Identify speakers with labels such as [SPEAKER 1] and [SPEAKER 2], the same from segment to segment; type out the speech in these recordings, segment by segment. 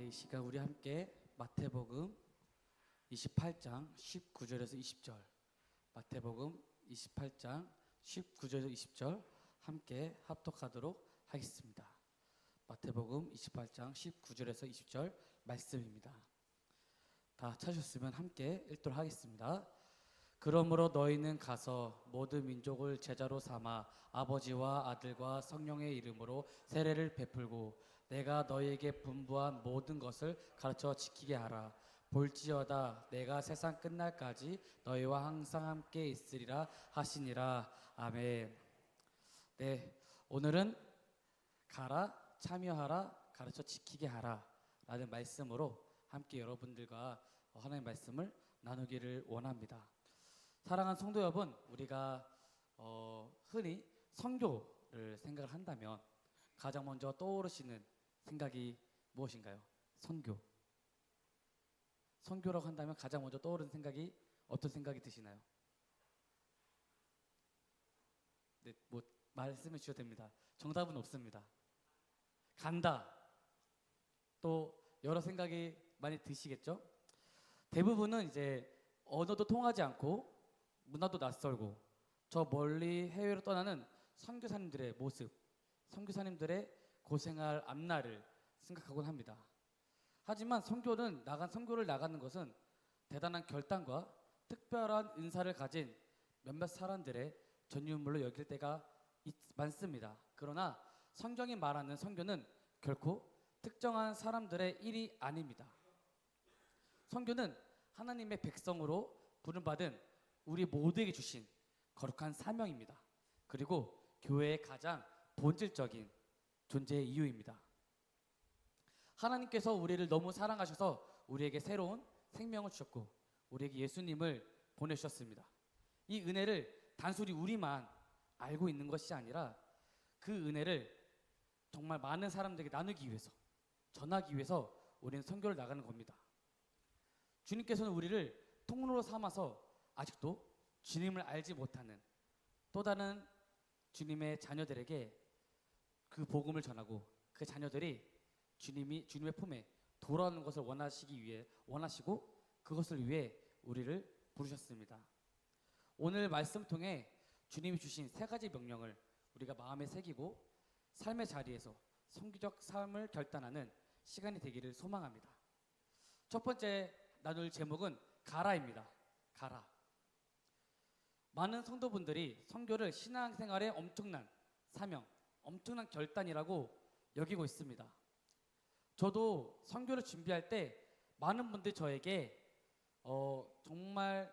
[SPEAKER 1] 이 시간 우리 함께 마태복음 28장 19절에서 20절, 마태복음 28장 19절에서 20절 함께 합독하도록 하겠습니다. 마태복음 28장 19절에서 20절 말씀입니다. 다 찾으셨으면 함께 읽도록 하겠습니다. 그러므로 너희는 가서 모든 민족을 제자로 삼아 아버지와 아들과 성령의 이름으로 세례를 베풀고 내가 너희에게 분부한 모든 것을 가르쳐 지키게 하라. 볼지어다 내가 세상 끝날까지 너희와 항상 함께 있으리라 하시니라. 아멘. 네, 오늘은 가라, 참여하라, 가르쳐 지키게 하라 라는 말씀으로 함께 여러분들과 하나님의 말씀을 나누기를 원합니다. 사랑하는 성도 여러분, 우리가 흔히 선교를 생각을 한다면 가장 먼저 떠오르시는 생각이 무엇인가요? 선교. 선교라고 한다면 가장 먼저 떠오르는 생각이 어떤 생각이 드시나요? 네, 뭐 말씀해 주셔도 됩니다. 정답은 없습니다. 간다. 또 여러 생각이 많이 드시겠죠? 대부분은 이제 언어도 통하지 않고 문화도 낯설고 저 멀리 해외로 떠나는 선교사님들의 모습, 선교사님들의 고생할 앞날을 생각하곤 합니다. 하지만 선교를 나가는 것은 대단한 결단과 특별한 은사를 가진 몇몇 사람들의 전유물로 여길 때가 많습니다. 그러나 성경이 말하는 선교는 결코 특정한 사람들의 일이 아닙니다. 선교는 하나님의 백성으로 부름받은 우리 모두에게 주신 거룩한 사명입니다. 그리고 교회의 가장 본질적인 존재의 이유입니다. 하나님께서 우리를 너무 사랑하셔서 우리에게 새로운 생명을 주셨고 우리에게 예수님을 보내주셨습니다. 이 은혜를 단순히 우리만 알고 있는 것이 아니라 그 은혜를 정말 많은 사람들에게 나누기 위해서, 전하기 위해서 우리는 선교를 나가는 겁니다. 주님께서는 우리를 통로로 삼아서 아직도 주님을 알지 못하는 또 다른 주님의 자녀들에게 그 복음을 전하고 그 자녀들이 주님의 품에 돌아오는 것을 원하시고 그것을 위해 우리를 부르셨습니다. 오늘 말씀 통해 주님이 주신 세 가지 명령을 우리가 마음에 새기고 삶의 자리에서 선교적 삶을 결단하는 시간이 되기를 소망합니다. 첫 번째 나눌 제목은 가라입니다. 가라. 많은 성도분들이 선교를 신앙생활의 엄청난 사명, 엄청난 결단이라고 여기고 있습니다. 저도 선교를 준비할 때 많은 분들이 저에게 정말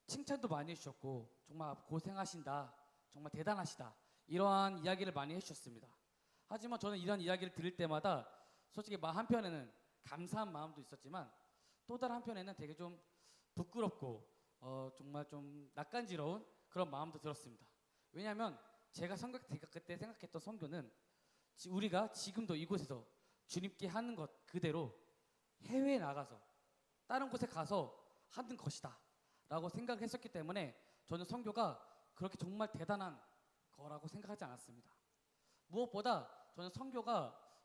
[SPEAKER 1] 칭찬도 많이 해주셨고 정말 고생하신다, 정말 대단하시다 이러한 이야기를 많이 해주셨습니다. 하지만 저는 이런 이야기를 들을 때마다 솔직히 한편에는 감사한 마음도 있었지만 또 다른 한편에는 되게 좀 부끄럽고 정말 좀 낯간지러운 그런 마음도 들었습니다. 왜냐하면 제가 그때 생각했던 선교는 우리가 지금도 이곳에서 주님께 하는 것 그대로 해외에 나가서 다른 곳에 가서 하는 것이다 라고 생각했었기 때문에 저는 선교가 그렇게 정말 대단한 거라고 생각하지 않았습니다. 무엇보다 저는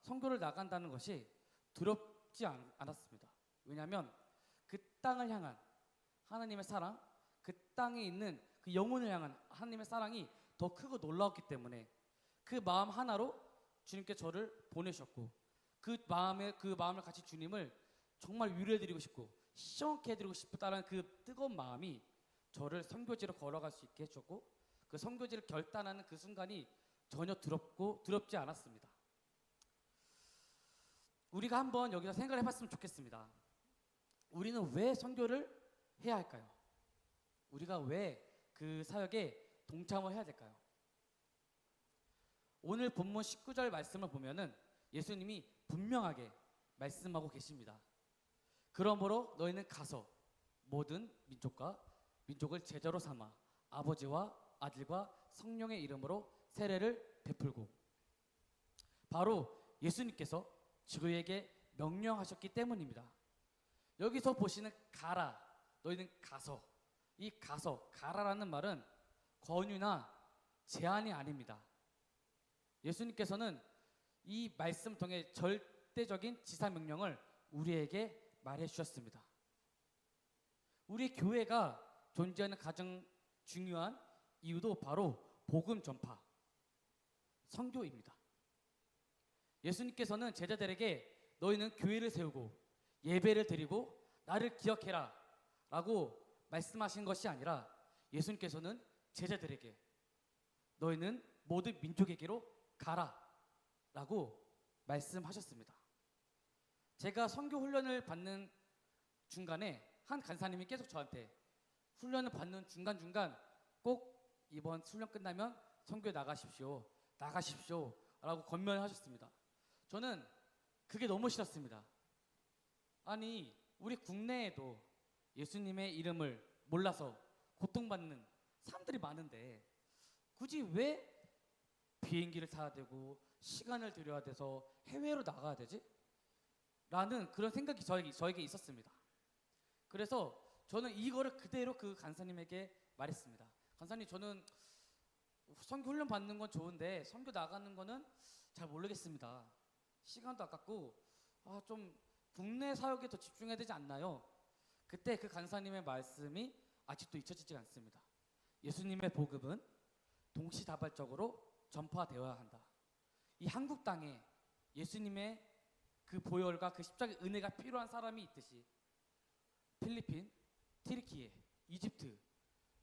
[SPEAKER 1] 선교를 나간다는 것이 두렵지 않았습니다. 왜냐하면 그 땅을 향한 하나님의 사랑, 그 땅에 있는 그 영혼을 향한 하나님의 사랑이 더 크고 놀라웠기 때문에 그 마음 하나로 주님께 저를 보내셨고 그 마음을 같이 주님을 정말 위로해드리고 싶고 시원케 해드리고 싶다는 그 뜨거운 마음이 저를 선교지로 걸어갈 수 있게 해줬고 그 선교지를 결단하는 그 순간이 전혀 두렵지 않았습니다. 우리가 한번 여기서 생각을 해봤으면 좋겠습니다. 우리는 왜 선교를 해야 할까요? 우리가 왜 그 사역에 동참을 해야 될까요? 오늘 본문 19절 말씀을 보면은 예수님이 분명하게 말씀하고 계십니다. 그러므로 너희는 가서 모든 민족을 제자로 삼아 아버지와 아들과 성령의 이름으로 세례를 베풀고 바로 예수님께서 저희에게 명령하셨기 때문입니다. 여기서 보시는 가라, 너희는 가서, 이 가라라는 말은 권유나 제한이 아닙니다. 예수님께서는 이 말씀 통해 절대적인 지사 명령을 우리에게 말해 주셨습니다. 우리 교회가 존재하는 가장 중요한 이유도 바로 복음 전파, 선교입니다. 예수님께서는 제자들에게 너희는 교회를 세우고 예배를 드리고 나를 기억해라 라고 말씀하신 것이 아니라 예수님께서는 제자들에게 너희는 모든 민족에게로 가라 라고 말씀하셨습니다. 제가 선교 훈련을 받는 중간에 한 간사님이 계속 저한테 훈련을 받는 중간중간 꼭 이번 훈련 끝나면 선교에 나가십시오 라고 권면하셨습니다. 저는 그게 너무 싫었습니다. 아니 우리 국내에도 예수님의 이름을 몰라서 고통받는 사람들이 많은데 굳이 왜 비행기를 타야 되고 시간을 들여야 돼서 해외로 나가야 되지? 라는 그런 생각이 저에게 있었습니다. 그래서 저는 이거를 그대로 그 간사님에게 말했습니다. 간사님, 저는 선교 훈련 받는 건 좋은데 선교 나가는 거는 잘 모르겠습니다. 시간도 아깝고 좀 국내 사역에 더 집중해야 되지 않나요? 그때 그 간사님의 말씀이 아직도 잊혀지지 않습니다. 예수님의 복음은 동시다발적으로 전파되어야 한다. 이 한국 땅에 예수님의 그 보혈과 그 십자가의 은혜가 필요한 사람이 있듯이 필리핀, 튀르키예, 이집트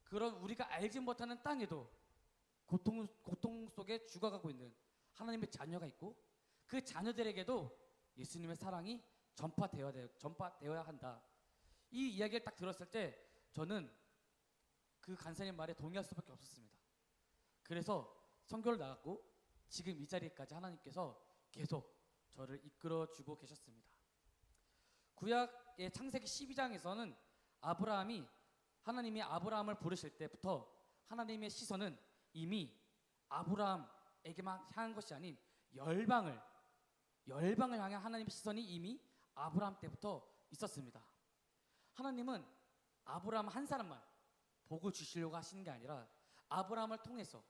[SPEAKER 1] 그런 우리가 알지 못하는 땅에도 고통 속에 죽어가고 있는 하나님의 자녀가 있고 그 자녀들에게도 예수님의 사랑이 전파되어야 한다. 이 이야기를 딱 들었을 때 저는 그 간사님 말에 동의할 수밖에 없었습니다. 그래서 선교를 나갔고 지금 이 자리까지 하나님께서 계속 저를 이끌어주고 계셨습니다. 구약의 창세기 12장에서는 하나님이 아브라함을 부르실 때부터 하나님의 시선은 이미 아브라함에게만 향한 것이 아닌 열방을 향한 하나님의 시선이 이미 아브라함 때부터 있었습니다. 하나님은 아브라함 한 사람만 복을 주시려고 하시는 게 아니라 아브라함을 통해서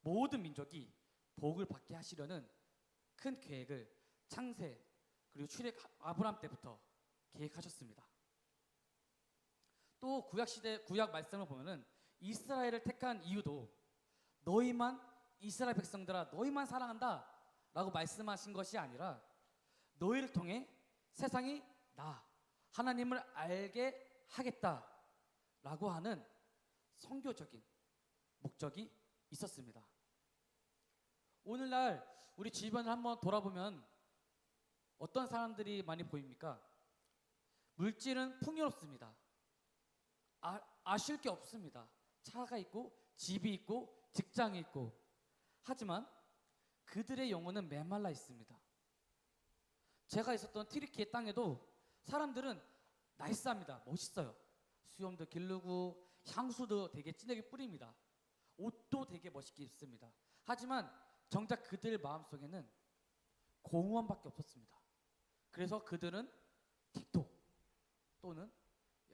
[SPEAKER 1] 모든 민족이 복을 받게 하시려는 큰 계획을 창세 그리고 출애굽 아브라함 때부터 계획하셨습니다. 또 구약 말씀을 보면은 이스라엘을 택한 이유도 너희만 이스라엘 백성들아 너희만 사랑한다 라고 말씀하신 것이 아니라 너희를 통해 세상이 나 하나님을 알게 하겠다 라고 하는 선교적인 목적이 있었습니다. 오늘날 우리 주변을 한번 돌아보면 어떤 사람들이 많이 보입니까? 물질은 풍요롭습니다. 아쉬울 게 없습니다. 차가 있고 집이 있고 직장이 있고 하지만 그들의 영혼은 메말라 있습니다. 제가 있었던 튀르키예 땅에도 사람들은 나이스합니다. 멋있어요. 수염도 기르고 향수도 되게 진하게 뿌립니다. 옷도 되게 멋있게 입습니다. 하지만 정작 그들 마음속에는 공허함밖에 없었습니다. 그래서 그들은 틱톡 또는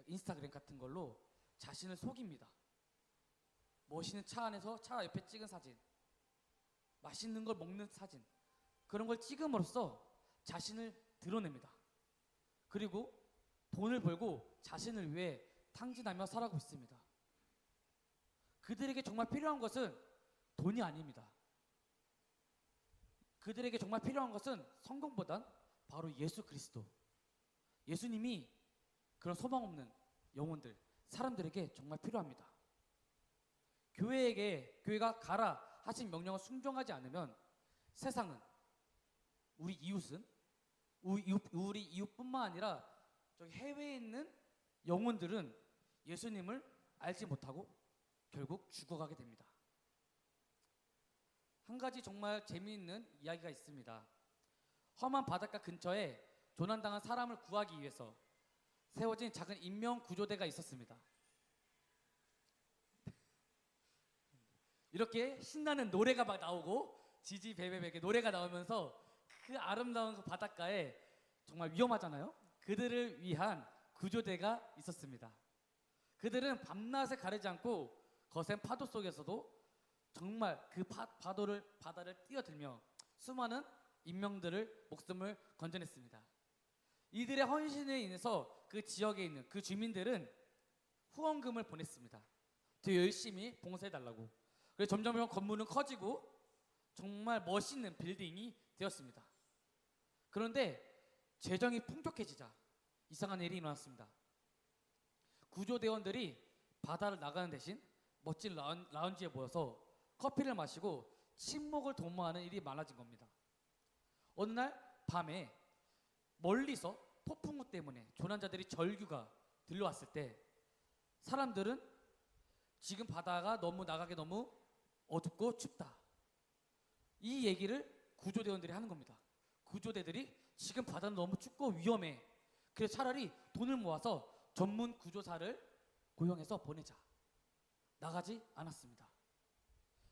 [SPEAKER 1] 인스타그램 같은 걸로 자신을 속입니다. 멋있는 차 안에서 차 옆에 찍은 사진, 맛있는 걸 먹는 사진, 그런 걸 찍음으로써 자신을 드러냅니다. 그리고 돈을 벌고 자신을 위해 탕진하며 살아가고 있습니다. 그들에게 정말 필요한 것은 돈이 아닙니다. 그들에게 정말 필요한 것은 성공보단 바로 예수 그리스도. 예수님이 그런 소망 없는 영혼들, 사람들에게 정말 필요합니다. 교회가 가라 하신 명령을 순종하지 않으면 세상은 우리 이웃뿐만 아니라 저기 해외에 있는 영혼들은 예수님을 알지 못하고 결국 죽어가게 됩니다. 한 가지 정말 재미있는 이야기가 있습니다. 험한 바닷가 근처에 조난당한 사람을 구하기 위해서 세워진 작은 인명구조대가 있었습니다. 이렇게 신나는 노래가 막 나오고 지지배배배 노래가 나오면서 그 아름다운 그 바닷가에 정말 위험하잖아요. 그들을 위한 구조대가 있었습니다. 그들은 밤낮을 가리지 않고 거센 파도 속에서도 정말 그 바다를 뛰어들며 수많은 인명들을 목숨을 건져냈습니다. 이들의 헌신에 인해서 그 지역에 있는 그 주민들은 후원금을 보냈습니다. 더 열심히 봉사해달라고. 그래서 점점 건물은 커지고 정말 멋있는 빌딩이 되었습니다. 그런데 재정이 풍족해지자 이상한 일이 일어났습니다. 구조대원들이 바다를 나가는 대신 멋진 라운지에 모여서 커피를 마시고 친목을 도모하는 일이 많아진 겁니다. 어느 날 밤에 멀리서 폭풍우 때문에 조난자들이 절규가 들려왔을 때 사람들은 지금 바다가 나가기 너무 어둡고 춥다. 이 얘기를 구조대원들이 하는 겁니다. 구조대들이 지금 바다는 너무 춥고 위험해. 그래서 차라리 돈을 모아서 전문 구조사를 고용해서 보내자. 나가지 않았습니다.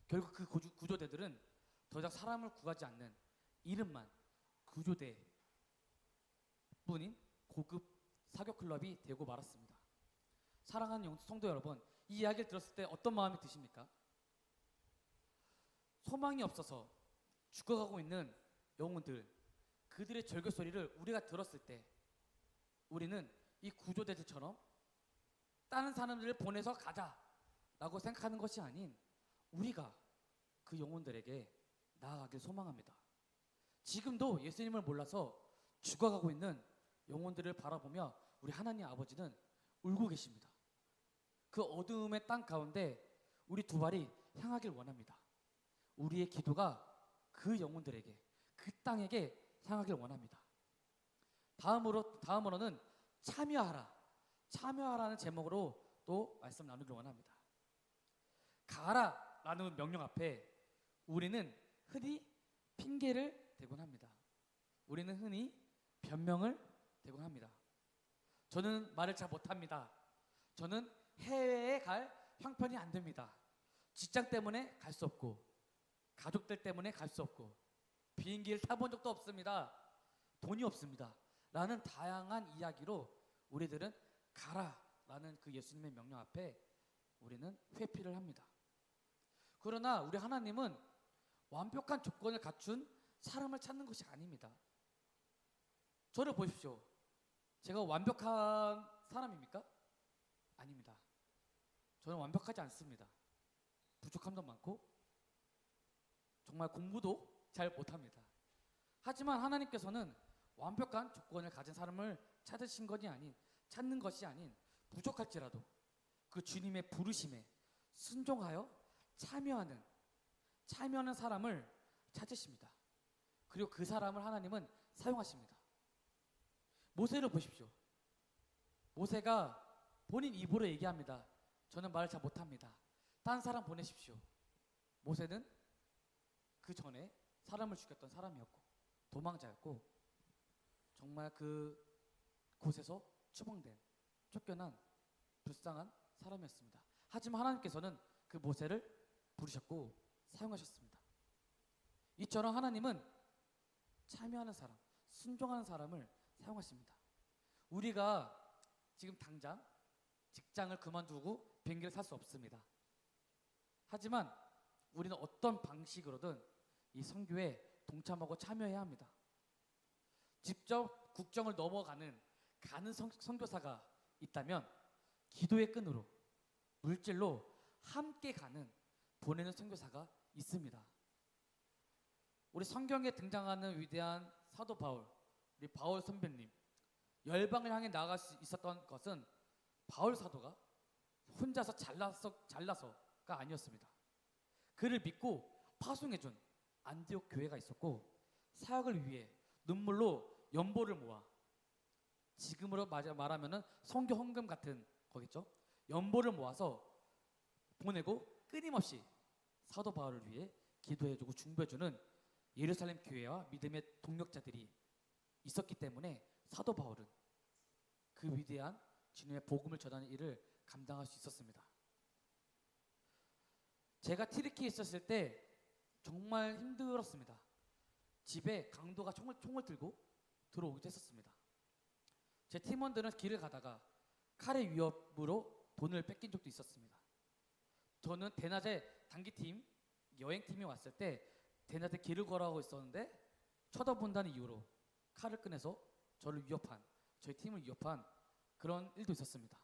[SPEAKER 1] 결국 그 구조대들은 더 이상 사람을 구하지 않는 이름만 구조대 뿐인 고급 사교 클럽이 되고 말았습니다. 사랑하는 성도 여러분, 이 이야기를 들었을 때 어떤 마음이 드십니까? 소망이 없어서 죽어가고 있는 영혼들, 그들의 절규 소리를 우리가 들었을 때 우리는 이 구조대들처럼 다른 사람들을 보내서 가자라고 생각하는 것이 아닌 우리가 그 영혼들에게 나아가길 소망합니다. 지금도 예수님을 몰라서 죽어가고 있는 영혼들을 바라보며 우리 하나님 아버지는 울고 계십니다. 그 어두움의 땅 가운데 우리 두 발이 향하길 원합니다. 우리의 기도가 그 영혼들에게, 그 땅에게 향하길 원합니다. 다음으로는 참여하라는 제목으로 또 말씀 나누길 원합니다. 가라라는 명령 앞에 우리는 흔히 핑계를 대곤 합니다. 우리는 흔히 변명을 대곤 합니다. 저는 말을 잘 못합니다. 저는 해외에 갈 형편이 안 됩니다. 직장 때문에 갈 수 없고, 가족들 때문에 갈 수 없고, 비행기를 타본 적도 없습니다. 돈이 없습니다. 라는 다양한 이야기로 우리들은 가라라는 그 예수님의 명령 앞에 우리는 회피를 합니다. 그러나 우리 하나님은 완벽한 조건을 갖춘 사람을 찾는 것이 아닙니다. 저를 보십시오. 제가 완벽한 사람입니까? 아닙니다. 저는 완벽하지 않습니다. 부족함도 많고 정말 공부도 잘 못합니다. 하지만 하나님께서는 완벽한 조건을 가진 사람을 찾는 것이 아닌 부족할지라도 그 주님의 부르심에 순종하여 참여하는 사람을 찾으십니다. 그리고 그 사람을 하나님은 사용하십니다. 모세를 보십시오. 모세가 본인 입으로 얘기합니다. 저는 말을 잘 못합니다. 딴 사람 보내십시오. 모세는 그 전에 사람을 죽였던 사람이었고 도망자였고 정말 그 곳에서 쫓겨난 불쌍한 사람이었습니다. 하지만 하나님께서는 그 모세를 부르셨고 사용하셨습니다. 이처럼 하나님은 참여하는 사람, 순종하는 사람을 사용하십니다. 우리가 지금 당장 직장을 그만두고 비행기를 탈 수 없습니다. 하지만 우리는 어떤 방식으로든 이 선교에 동참하고 참여해야 합니다. 직접 국경을 넘어가는 선교사가 있다면 기도의 끈으로, 물질로 함께 보내는 선교사가 있습니다. 우리 성경에 등장하는 위대한 사도 바울, 우리 바울 선배님, 열방을 향해 나아갈 수 있었던 것은 바울 사도가 혼자서 잘나서가 아니었습니다. 그를 믿고 파송해준 안디옥 교회가 있었고 사역을 위해 눈물로 연보를 모아 지금으로 말하면은 선교 헌금 같은 거겠죠. 연보를 모아서 보내고 끊임없이 사도 바울을 위해 기도해주고 중보해주는 예루살렘 교회와 믿음의 동력자들이 있었기 때문에 사도 바울은 그 위대한 주님의 복음을 전하는 일을 감당할 수 있었습니다. 제가 튀르키예에 있었을 때 정말 힘들었습니다. 집에 강도가 총을 들고 들어오기도 했었습니다. 제 팀원들은 길을 가다가 칼의 위협으로 돈을 뺏긴 적도 있었습니다. 저는 대낮에 단기팀, 여행팀이 왔을 때 대낮에 길을 걸어가고 있었는데 쳐다본다는 이유로 칼을 꺼내서 저를 위협한, 저희 팀을 위협한 그런 일도 있었습니다.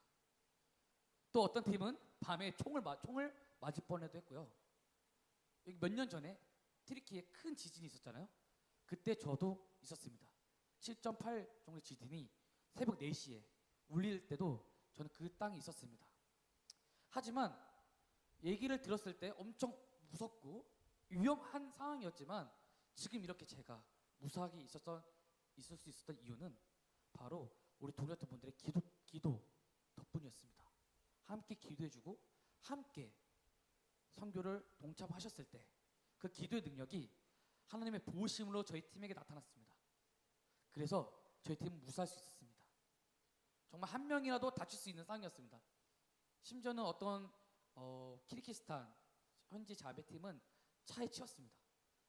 [SPEAKER 1] 또 어떤 팀은 밤에 총을 맞을 뻔해도 했고요. 여기 몇 년 전에 트리키에 큰 지진이 있었잖아요. 그때 저도 있었습니다. 7.8 정도의 지진이 새벽 4시에 울릴 때도 저는 그 땅에 있었습니다. 하지만 얘기를 들었을 때 엄청 무섭고 위험한 상황이었지만 지금 이렇게 제가 무사하게 있을 수 있었던 이유는 바로 우리 동료들 분들의 기도 덕분이었습니다. 함께 기도해주고 함께 선교를 동참하셨을 때 그 기도의 능력이 하나님의 보호심으로 저희 팀에게 나타났습니다. 그래서 저희 팀은 무사할 수 있었습니다. 정말 한 명이라도 다칠 수 있는 상황이었습니다. 심지어는 어떤 키르기스탄 현지 자매팀은 차에 치였습니다.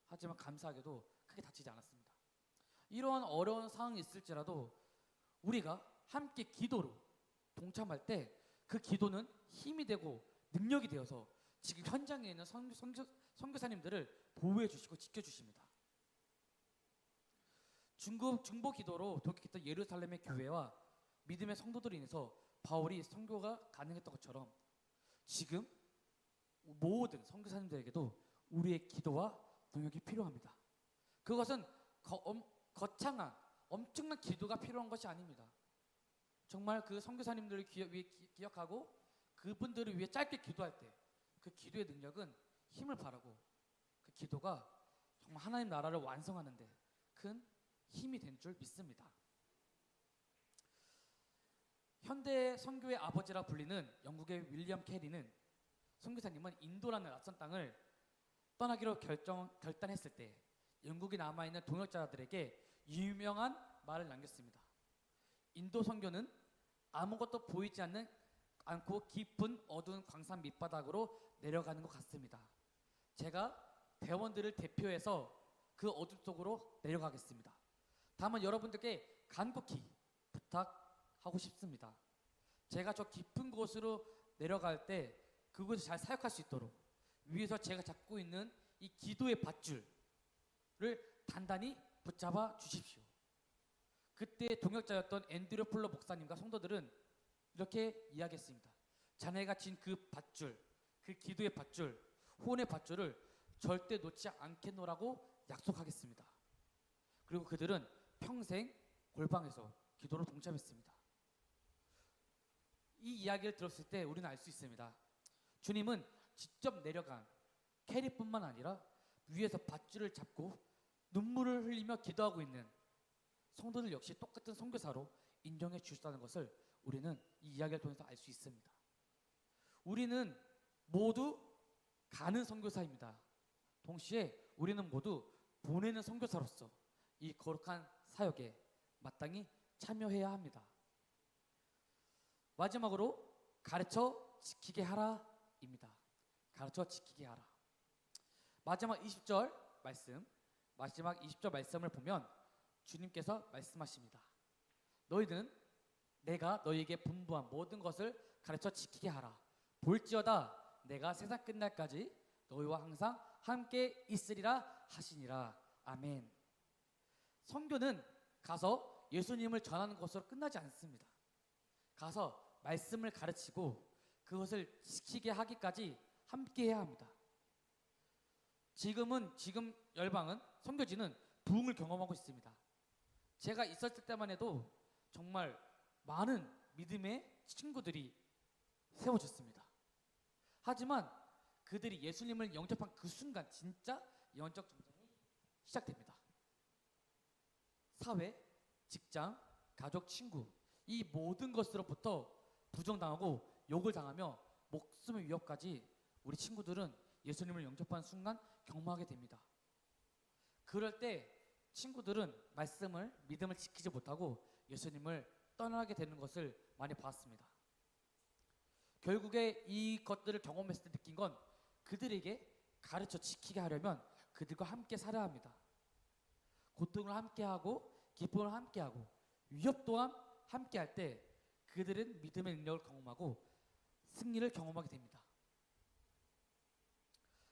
[SPEAKER 1] 하지만 감사하게도 크게 다치지 않았습니다. 이러한 어려운 상황이 있을지라도 우리가 함께 기도로 동참할 때 그 기도는 힘이 되고 능력이 되어서 지금 현장에 있는 선교사님들을 보호해 주시고 지켜주십니다. 중보 기도로 도착했던 예루살렘의 교회와 믿음의 성도들로 인해서 바울이 선교가 가능했던 것처럼 지금 모든 선교사님들에게도 우리의 기도와 능력이 필요합니다. 그것은 거창한 엄청난 기도가 필요한 것이 아닙니다. 정말 그 선교사님들을 기억하고 그분들을 위해 짧게 기도할 때 그 기도의 능력은 힘을 바라고 그 기도가 정말 하나님 나라를 완성하는데 큰 힘이 된 줄 믿습니다. 현대 선교의 아버지라 불리는 영국의 윌리엄 캐리는 선교사님은 인도라는 낯선 땅을 떠나기로 결단했을 때 영국에 남아있는 동역자들에게 유명한 말을 남겼습니다. 인도 선교는 아무것도 보이지 않고 깊은 어두운 광산 밑바닥으로 내려가는 것 같습니다. 제가 대원들을 대표해서 그 어둠 속으로 내려가겠습니다. 다만 여러분들께 간곡히 부탁하고 싶습니다. 제가 저 깊은 곳으로 내려갈 때 그곳을 잘 사역할 수 있도록 위에서 제가 잡고 있는 이 기도의 밧줄을 단단히 붙잡아 주십시오. 그때 동역자였던 앤드류 플러 목사님과 성도들은 이렇게 이야기했습니다. 자네가 진 그 밧줄, 그 기도의 밧줄, 후원의 밧줄을 절대 놓지 않겠노라고 약속하겠습니다. 그리고 그들은 평생 골방에서 기도로 동참했습니다. 이 이야기를 들었을 때 우리는 알 수 있습니다. 주님은 직접 내려간 캐리뿐만 아니라 위에서 밧줄을 잡고 눈물을 흘리며 기도하고 있는 성도들 역시 똑같은 선교사로 인정해 주셨다는 것을 우리는 이 이야기를 통해서 알 수 있습니다. 우리는 모두 가는 선교사입니다. 동시에 우리는 모두 보내는 선교사로서 이 거룩한 사역에 마땅히 참여해야 합니다. 마지막으로 가르쳐 지키게 하라입니다. 가르쳐 지키게 하라. 마지막 20절 말씀을 보면 주님께서 말씀하십니다. 너희는 내가 너희에게 분부한 모든 것을 가르쳐 지키게 하라. 볼지어다 내가 세상 끝날까지 너희와 항상 함께 있으리라 하시니라. 아멘. 선교는 가서 예수님을 전하는 것으로 끝나지 않습니다. 가서 말씀을 가르치고 그것을 지키게 하기까지 함께 해야 합니다. 지금 열방은 선교지는 부흥을 경험하고 있습니다. 제가 있었을 때만 해도 정말 많은 믿음의 친구들이 세워졌습니다. 하지만 그들이 예수님을 영접한 그 순간 진짜 영적 전쟁이 시작됩니다. 사회, 직장, 가족, 친구 이 모든 것으로부터 부정당하고 욕을 당하며 목숨의 위협까지 우리 친구들은 예수님을 영접한 순간 경험하게 됩니다. 그럴 때 친구들은 믿음을 지키지 못하고 예수님을 떠나게 되는 것을 많이 봤습니다. 결국에 이것들을 경험했을 때 느낀 건 그들에게 가르쳐 지키게 하려면 그들과 함께 살아야 합니다. 고통을 함께하고 기쁨을 함께하고 위협 또한 함께할 때 그들은 믿음의 능력을 경험하고 승리를 경험하게 됩니다.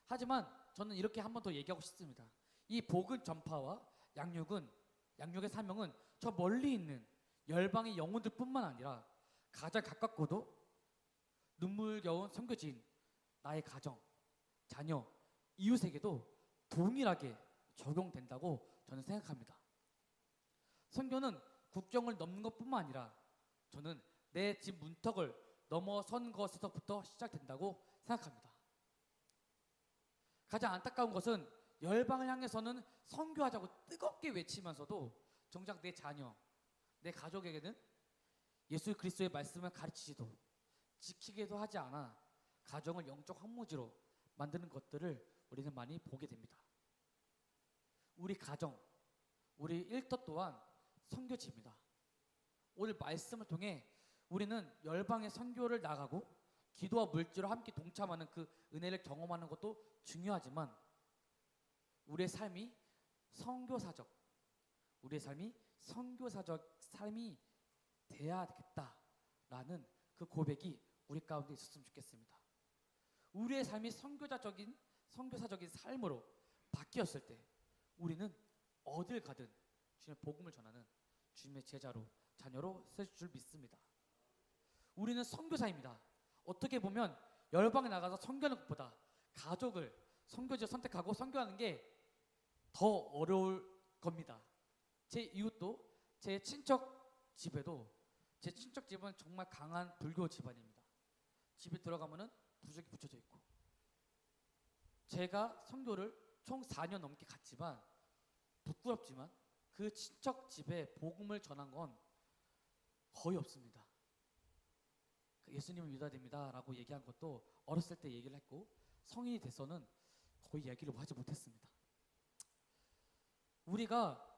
[SPEAKER 1] 하지만 저는 이렇게 한 번 더 얘기하고 싶습니다. 이 복음 전파와 양육의 사명은 저 멀리 있는 열방의 영혼들뿐만 아니라 가장 가깝고도 눈물겨운 선교지인 나의 가정, 자녀, 이웃에게도 동일하게 적용된다고 저는 생각합니다. 선교는 국경을 넘는 것뿐만 아니라 저는 내 집 문턱을 넘어선 것에서부터 시작된다고 생각합니다. 가장 안타까운 것은 열방을 향해서는 선교하자고 뜨겁게 외치면서도 정작 내 자녀, 내 가족에게는 예수 그리스도의 말씀을 가르치지도 지키게도 하지 않아 가정을 영적 황무지로 만드는 것들을 우리는 많이 보게 됩니다. 우리 가정, 우리 일터 또한 선교지입니다. 오늘 말씀을 통해 우리는 열방의 선교를 나가고 기도와 물질로 함께 동참하는 그 은혜를 경험하는 것도 중요하지만 우리의 삶이 선교사적 삶이 돼야겠다라는 그 고백이 우리 가운데 있었으면 좋겠습니다. 우리의 삶이 선교사적인 삶으로 바뀌었을 때 우리는 어딜 가든 주님의 복음을 전하는 주님의 제자로 자녀로 쓸 줄 믿습니다. 우리는 선교사입니다. 어떻게 보면 열방에 나가서 선교하는 것보다 가족을 선교지를 선택하고 선교하는 게 더 어려울 겁니다. 제 이웃도 제 친척 집은 정말 강한 불교 집안입니다. 집에 들어가면은 부적이 붙여져 있고 제가 선교를 총 4년 넘게 갔지만 부끄럽지만 그 친척 집에 복음을 전한 건 거의 없습니다. 예수님을 믿어야 됩니다라고 얘기한 것도 어렸을 때 얘기를 했고 성인이 돼서는 거의 얘기를 하지 못했습니다. 우리가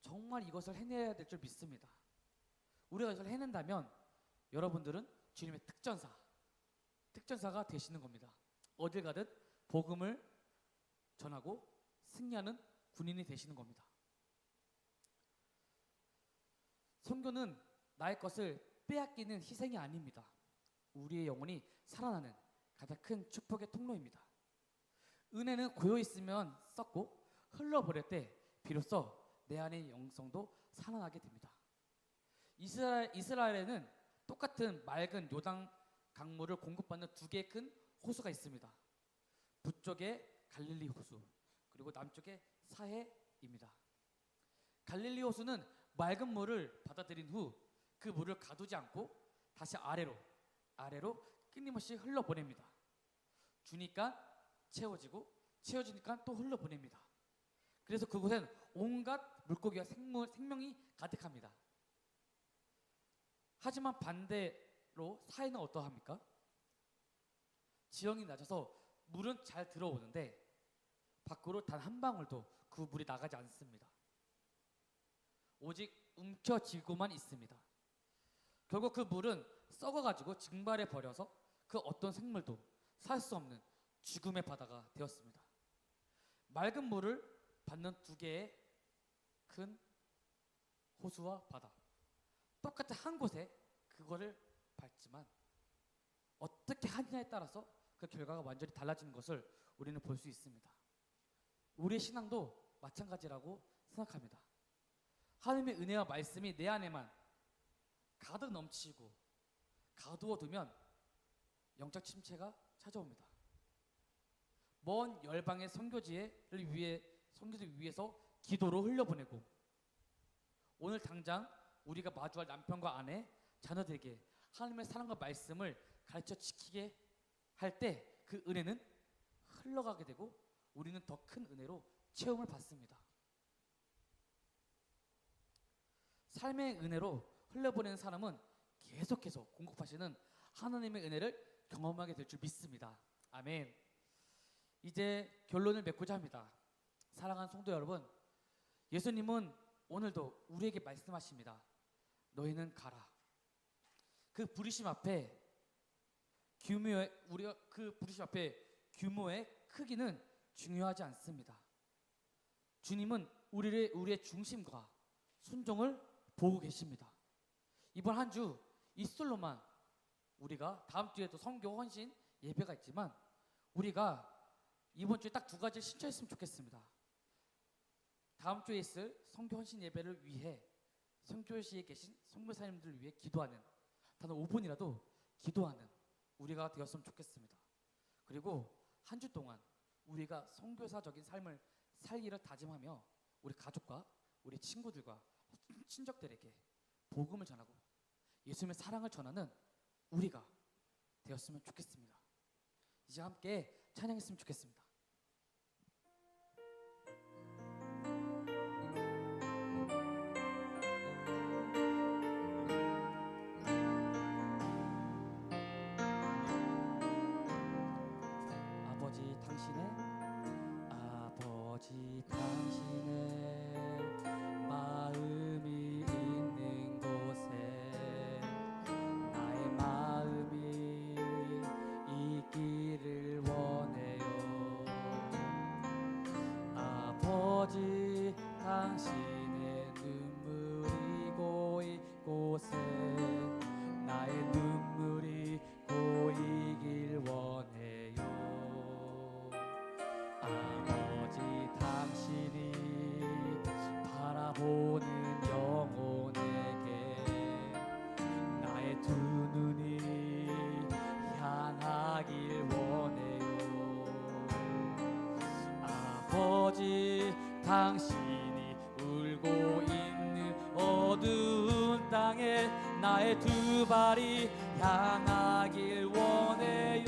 [SPEAKER 1] 정말 이것을 해내야 될 줄 믿습니다. 우리가 이것을 해낸다면 여러분들은 주님의 특전사가 되시는 겁니다. 어딜 가든 복음을 전하고 승리하는 군인이 되시는 겁니다. 선교는 나의 것을 빼앗기는 희생이 아닙니다. 우리의 영혼이 살아나는 가장 큰 축복의 통로입니다. 은혜는 고여있으면 썩고 흘러버릴 때 비로소 내 안의 영성도 살아나게 됩니다. 이스라엘에는 똑같은 맑은 요단 강물을 공급받는 두 개의 큰 호수가 있습니다. 북쪽에 갈릴리 호수, 그리고 남쪽에 사해입니다. 갈릴리 호수는 맑은 물을 받아들인 후 그 물을 가두지 않고 다시 아래로 끊임없이 흘러보냅니다. 주니까 채워지니까 또 흘러보냅니다. 그래서 그곳엔 온갖 물고기와 생명이 가득합니다. 하지만 반대로 사해는 어떠합니까? 지형이 낮아서 물은 잘 들어오는데 밖으로 단 한 방울도 그 물이 나가지 않습니다. 오직 움켜쥐고만 있습니다. 결국 그 물은 썩어가지고 증발해 버려서 그 어떤 생물도 살 수 없는 죽음의 바다가 되었습니다. 맑은 물을 받는 두 개의 큰 호수와 바다, 똑같은 한 곳에 그거를 밟지만 어떻게 하느냐에 따라서 그 결과가 완전히 달라지는 것을 우리는 볼 수 있습니다. 우리의 신앙도 마찬가지라고 생각합니다. 하나님의 은혜와 말씀이 내 안에만 가득 넘치고 가두어두면 영적 침체가 찾아옵니다. 먼 열방의 선교지를 위해서 기도로 흘려보내고 오늘 당장 우리가 마주할 남편과 아내, 자녀들에게 하나님의 사랑과 말씀을 가르쳐 지키게 할 때 그 은혜는 흘러가게 되고 우리는 더 큰 은혜로 체험을 받습니다. 삶의 은혜로 흘려보내는 사람은 계속해서 공급하시는 하나님의 은혜를 경험하게 될 줄 믿습니다. 아멘. 이제 결론을 맺고자 합니다. 사랑하는 성도 여러분, 예수님은 오늘도 우리에게 말씀하십니다. 너희는 가라. 그 부르심 앞에 규모의 크기는 중요하지 않습니다. 주님은 우리의 중심과 순종을 보고 계십니다. 이번 한 주 이슬로만 우리가 다음 주에도 선교 헌신 예배가 있지만 우리가 이번 주에 딱 두 가지를 신청했으면 좋겠습니다. 다음 주에 있을 선교 헌신 예배를 위해 선교시에 계신 선교사님들을 위해 기도하는, 단 5분이라도 기도하는 우리가 되었으면 좋겠습니다. 그리고 한 주 동안 우리가 선교사적인 삶을 살기를 다짐하며 우리 가족과 우리 친구들과 친족들에게 복음을 전하고 예수님의 사랑을 전하는 우리가 되었으면 좋겠습니다. 이제 함께 찬양했으면 좋겠습니다. 아버지 당신의 마음이 있는 곳에 나의 마음이 있기를 원해요. 아버지 당신의 눈물이 고인 곳에 나의 눈물이 고이길 원해요. 아버지 당신이 바라보는 영혼에게 나의 두 눈이 향하길 원해요. 아버지 당신이 울고 있는 어두운 땅에 나의 두 발이 향하길 원해요.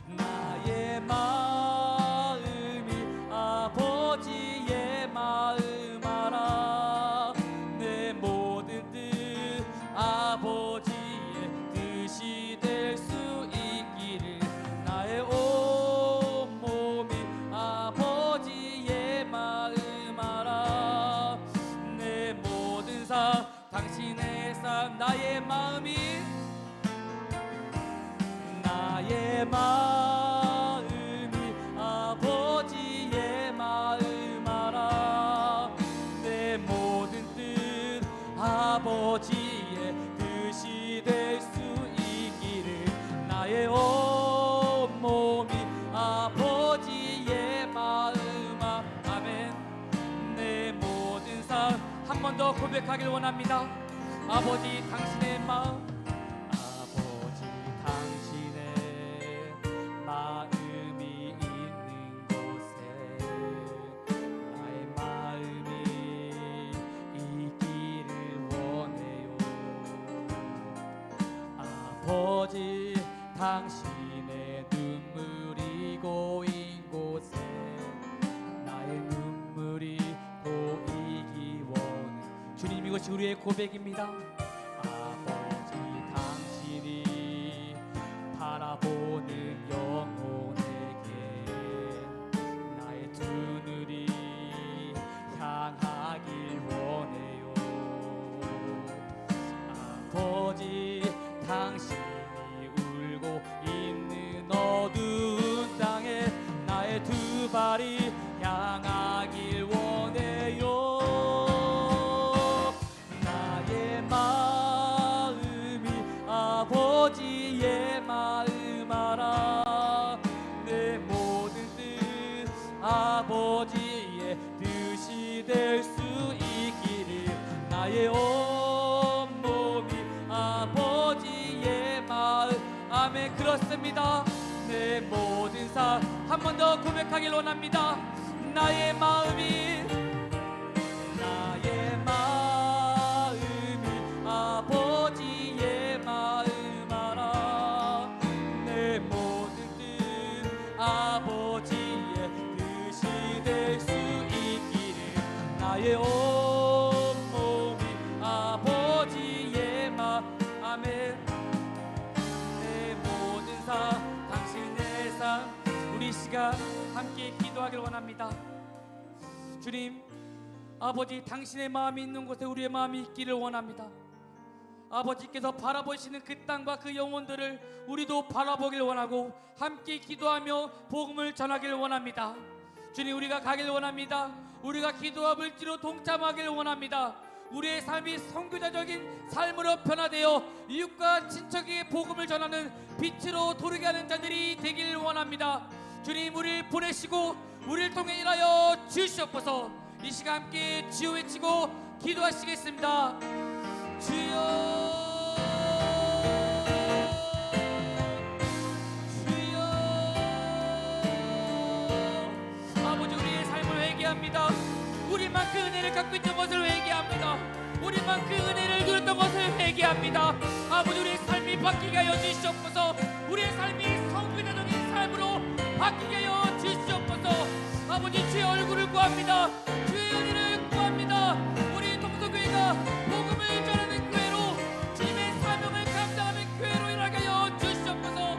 [SPEAKER 1] 나의 마음이 아버지의 마음 알아. 내 모든 뜻 아버지의 뜻이 될 수 있기를. 나의 온 몸이 아버지의 마음 알아. 내 모든 삶 당신의 삶. 나의 마음이 아버지의 마음 알아. 내 모든 뜻 아버지의 뜻이 될 수 있기를. 나의 온 몸이 아버지의 마음 아멘. 내 모든 삶 한 번 더 고백하길 원합니다. 아버지 당신의 마음, 아버지 당신의 마음이 있는 곳에 나의 마음이 있기를 원해요. 아버지 당신의 눈물이 고인 곳에 나의 눈물이 고이기 원해. 주님, 이것이 우리의 고백입니다. 아버지 당신이 바라보는 영혼에게 나의 두 눈이 향하길 원해요. 아버지 당신이 울고 있는 어두운 땅에 나의 두 발이 향하길 원해요. 나의 마음이 아버지의 마음 알아. 내 모든 뜻 아버지의 뜻이 될 수 있기를. 나의 온 몸이 아버지의 마음 아멘. 그렇습니다. 내 모든 삶 한 번 더 고백하길 원합니다. 나의 마음이 아버지의 마음 알아. 내 모든 뜻 아버지의 뜻이 될 수 있기를. 나의 온 몸이 아버지의 마음 아멘. 내 모든 삶 당신의 삶. 우리 시간 함께 기도하길 원합니다. 주님, 아버지 당신의 마음이 있는 곳에 우리의 마음이 있기를 원합니다. 아버지께서 바라보시는 그 땅과 그 영혼들을 우리도 바라보길 원하고 함께 기도하며 복음을 전하길 원합니다. 주님, 우리가 가길 원합니다. 우리가 기도와 물질로 동참하길 원합니다. 우리의 삶이 선교자적인 삶으로 변화되어 이웃과 친척에게 복음을 전하는 빛으로 도르게 하는 자들이 되길 원합니다. 주님, 우리를 보내시고 우리를 통해 일하여 주시옵소서. 이 시간 함께 주여 외치고 기도하시겠습니다. 주여, 회개합니다. 우리만 그 은혜를 갖고 있던 것을 회개합니다. 우리만 그 은혜를 누렸던 것을 회개합니다. 아버지, 우리의 삶이 바뀌게 하여 주시옵소서. 우리의 삶이 성교자적인 삶으로 바뀌게 하여 주시옵소서. 아버지, 주의 얼굴을 구합니다. 주의 은혜를 구합니다. 우리 동서교회가 복음을 전하는 교회로, 주님의 사명을 감당하는 교회로 일하게 하여 주시옵소서.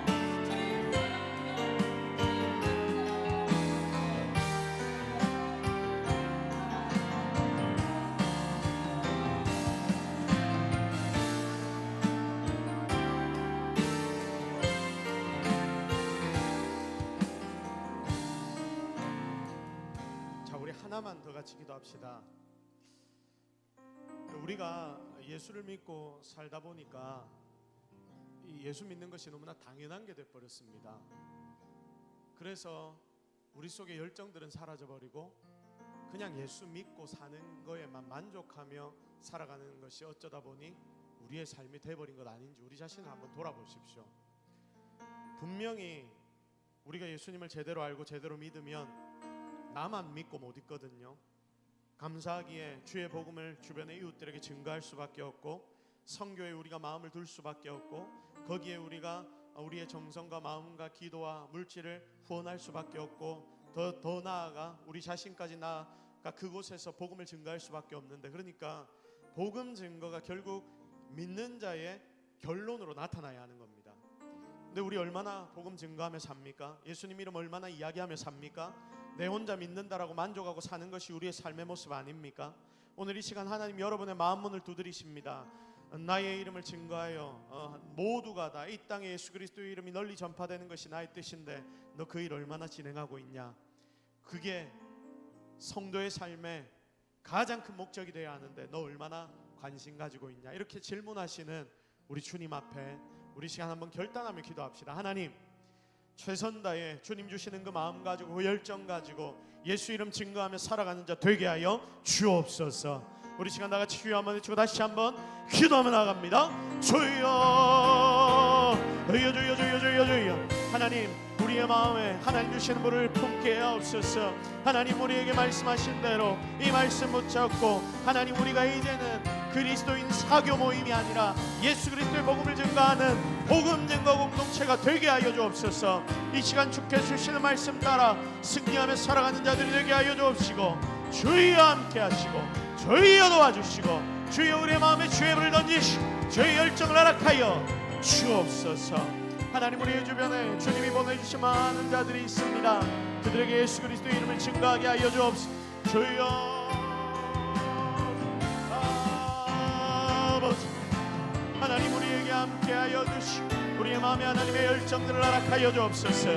[SPEAKER 2] 하나만 더 같이 기도합시다. 우리가 예수를 믿고 살다 보니까 이 예수 믿는 것이 너무나 당연한 게 돼버렸습니다. 그래서 우리 속의 열정들은 사라져버리고 그냥 예수 믿고 사는 거에만 만족하며 살아가는 것이 어쩌다 보니 우리의 삶이 돼버린 것 아닌지 우리 자신을 한번 돌아보십시오. 분명히 우리가 예수님을 제대로 알고 제대로 믿으면 나만 믿고 못 있거든요. 감사하기에 주의 복음을 주변의 이웃들에게 증거할 수밖에 없고, 선교에 우리가 마음을 둘 수밖에 없고, 거기에 우리가 우리의 정성과 마음과 기도와 물질을 후원할 수밖에 없고, 더 나아가 우리 자신까지 나아가 그곳에서 복음을 증거할 수밖에 없는데, 그러니까 복음 증거가 결국 믿는 자의 결론으로 나타나야 하는 겁니다. 근데 우리 얼마나 복음 증거하며 삽니까? 예수님 이름 얼마나 이야기하며 삽니까? 내 혼자 믿는다라고 만족하고 사는 것이 우리의 삶의 모습 아닙니까? 오늘 이 시간 하나님 여러분의 마음 문을 두드리십니다. 나의 이름을 증거하여 모두가 다 이 땅에 예수 그리스도의 이름이 널리 전파되는 것이 나의 뜻인데 너 그 일 얼마나 진행하고 있냐? 그게 성도의 삶의 가장 큰 목적이 되어야 하는데 너 얼마나 관심 가지고 있냐? 이렇게 질문하시는 우리 주님 앞에 우리 시간 한번 결단하며 기도합시다. 하나님, 최선 다해 주님 주시는 그 마음 가지고 그 열정 가지고 예수 이름 증거하며 살아가는 자 되게 하여 주옵소서. 우리 시간 다같이 주여 한번 외치고 다시 한번 기도하며 나갑니다. 주여, 주여, 주여, 주여, 주여, 주여. 하나님, 우리의 마음에 하나님 주시는 분을 품게 하옵소서. 하나님, 우리에게 말씀하신 대로 이 말씀 붙잡고 하나님, 우리가 이제는 그리스도인 사교 모임이 아니라 예수 그리스도의 복음을 증거하는 복음 증거 공동체가 되게 하여 주옵소서. 이 시간 주께서 주시는 말씀 따라 승리하며 살아가는 자들이 되게 하여 주옵시고, 주여 함께 하시고 주여 도와주시고 주여 우리의 마음에 주의 불을 던지시고 주의 열정을 허락하여 주옵소서. 하나님, 우리의 주변에 주님이 보내주신 많은 자들이 있습니다. 그들에게 예수 그리스도의 이름을 증거하게 하여 주옵소서. 주여, 하나님, 우리에게 함께하여 주시고 우리의 마음에 하나님의 열정들을 허락하여 주옵소서.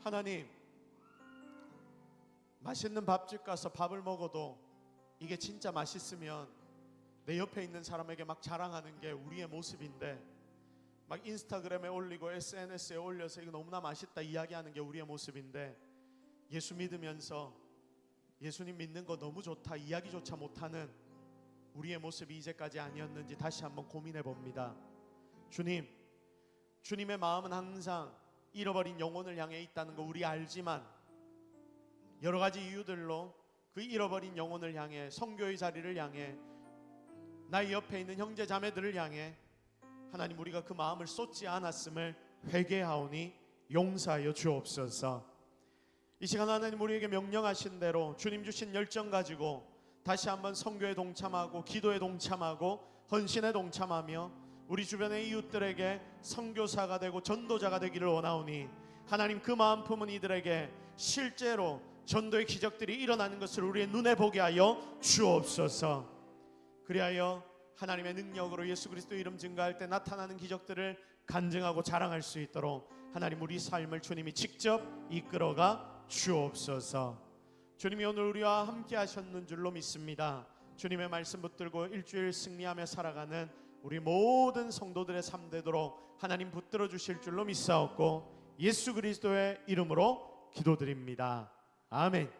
[SPEAKER 2] 하나님, 맛있는 밥집 가서 밥을 먹어도 이게 진짜 맛있으면 내 옆에 있는 사람에게 막 자랑하는 게 우리의 모습인데, 막 인스타그램에 올리고 SNS에 올려서 이거 너무나 맛있다 이야기하는 게 우리의 모습인데, 예수 믿으면서 예수님 믿는 거 너무 좋다 이야기조차 못하는 우리의 모습이 이제까지 아니었는지 다시 한번 고민해 봅니다. 주님, 주님의 마음은 항상 잃어버린 영혼을 향해 있다는 거 우리 알지만 여러 가지 이유들로 그 잃어버린 영혼을 향해, 성교의 자리를 향해, 나의 옆에 있는 형제 자매들을 향해 하나님, 우리가 그 마음을 쏟지 않았음을 회개하오니 용서하여 주옵소서. 이 시간 하나님, 우리에게 명령하신 대로 주님 주신 열정 가지고 다시 한번 성교에 동참하고 기도에 동참하고 헌신에 동참하며 우리 주변의 이웃들에게 선교사가 되고 전도자가 되기를 원하오니 하나님, 그 마음 품은 이들에게 실제로 전도의 기적들이 일어나는 것을 우리의 눈에 보게 하여 주옵소서. 그리하여 하나님의 능력으로 예수 그리스도 이름 증거할 때 나타나는 기적들을 간증하고 자랑할 수 있도록 하나님, 우리 삶을 주님이 직접 이끌어가 주옵소서. 주님이 오늘 우리와 함께 하셨는 줄로 믿습니다. 주님의 말씀 붙들고 일주일 승리하며 살아가는 우리 모든 성도들의 삶 되도록 하나님 붙들어 주실 줄로 믿사옵고 예수 그리스도의 이름으로 기도드립니다. 아멘.